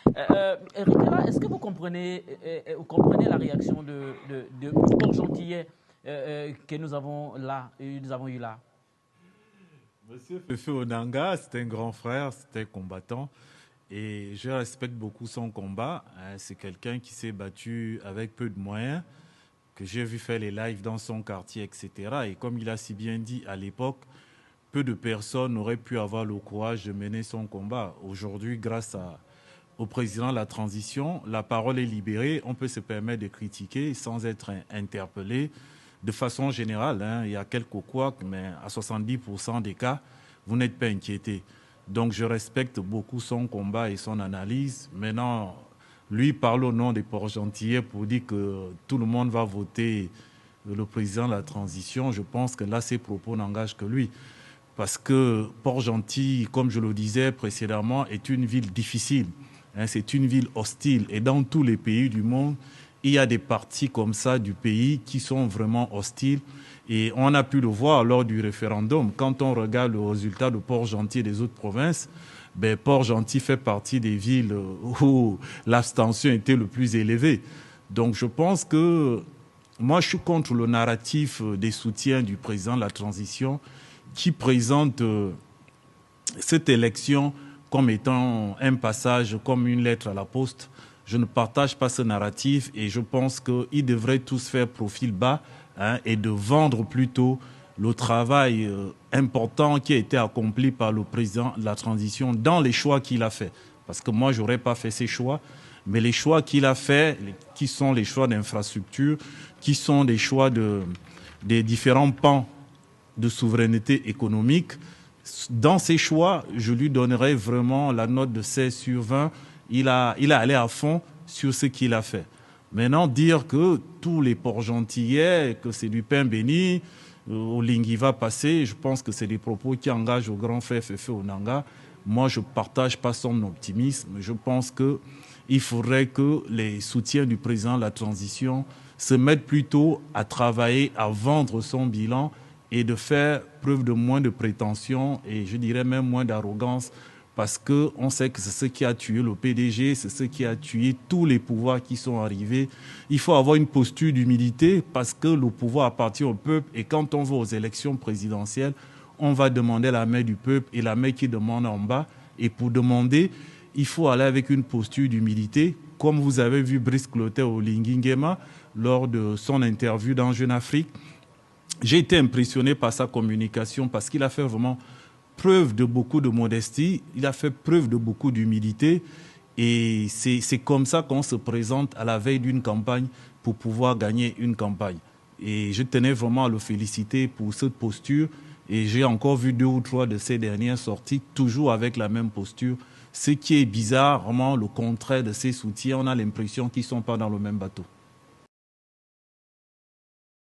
Rikela, est-ce que vous comprenez la réaction de Port-Gentillet que nous avons eu là? Monsieur Fefe Onanga, c'est un grand frère, c'est un combattant et je respecte beaucoup son combat. C'est quelqu'un qui s'est battu avec peu de moyens, que j'ai vu faire les lives dans son quartier, etc. Et comme il a si bien dit à l'époque, peu de personnes auraient pu avoir le courage de mener son combat. Aujourd'hui, au président de la transition, la parole est libérée, on peut se permettre de critiquer sans être interpellé. De façon générale, hein, il y a quelques couacs, mais à 70% des cas, vous n'êtes pas inquiété. Donc je respecte beaucoup son combat et son analyse. Maintenant, lui parle au nom des Port-Gentillet pour dire que tout le monde va voter le président de la transition. Je pense que là, ses propos n'engagent que lui. Parce que Port-Gentil, comme je le disais précédemment, est une ville difficile. Hein, c'est une ville hostile. Et dans tous les pays du monde, il y a des parties comme ça du pays qui sont vraiment hostiles. Et on a pu le voir lors du référendum. Quand on regarde le résultat de Port-Gentil et des autres provinces, ben Port-Gentil fait partie des villes où l'abstention était le plus élevée. Donc je pense que moi, je suis contre le narratif des soutiens du président de la transition qui présente cette élection comme étant un passage, comme une lettre à la poste. Je ne partage pas ce narratif et je pense qu'ils devraient tous faire profil bas, hein, et de vendre plutôt le travail important qui a été accompli par le président de la transition dans les choix qu'il a fait. Parce que moi, je n'aurais pas fait ces choix, mais les choix qu'il a faits, qui sont les choix d'infrastructure, qui sont des choix des différents pans de souveraineté économique. Dans ses choix, je lui donnerai vraiment la note de 16 sur 20. Il a allé à fond sur ce qu'il a fait. Maintenant, dire que tous les Port-Gentillais, que c'est du pain béni, au Lingui va passer, je pense que c'est des propos qui engagent au grand frère Fefe Onanga. Moi, je ne partage pas son optimisme. Je pense qu'il faudrait que les soutiens du président de la transition se mettent plutôt à travailler, à vendre son bilan et de faire preuve de moins de prétention et je dirais même moins d'arrogance parce qu'on sait que c'est ce qui a tué le PDG, c'est ce qui a tué tous les pouvoirs qui sont arrivés. Il faut avoir une posture d'humilité parce que le pouvoir appartient au peuple et quand on va aux élections présidentielles, on va demander la main du peuple et la main qui demande en bas. Et pour demander, il faut aller avec une posture d'humilité, comme vous avez vu Brice Clotaire au Lingingema lors de son interview dans Jeune Afrique. J'ai été impressionné par sa communication parce qu'il a fait vraiment preuve de beaucoup de modestie, il a fait preuve de beaucoup d'humilité et c'est comme ça qu'on se présente à la veille d'une campagne pour pouvoir gagner une campagne. Et je tenais vraiment à le féliciter pour cette posture et j'ai encore vu 2 ou 3 de ses dernières sorties toujours avec la même posture. Ce qui est bizarre, vraiment le contraire de ses soutiens, on a l'impression qu'ils ne sont pas dans le même bateau.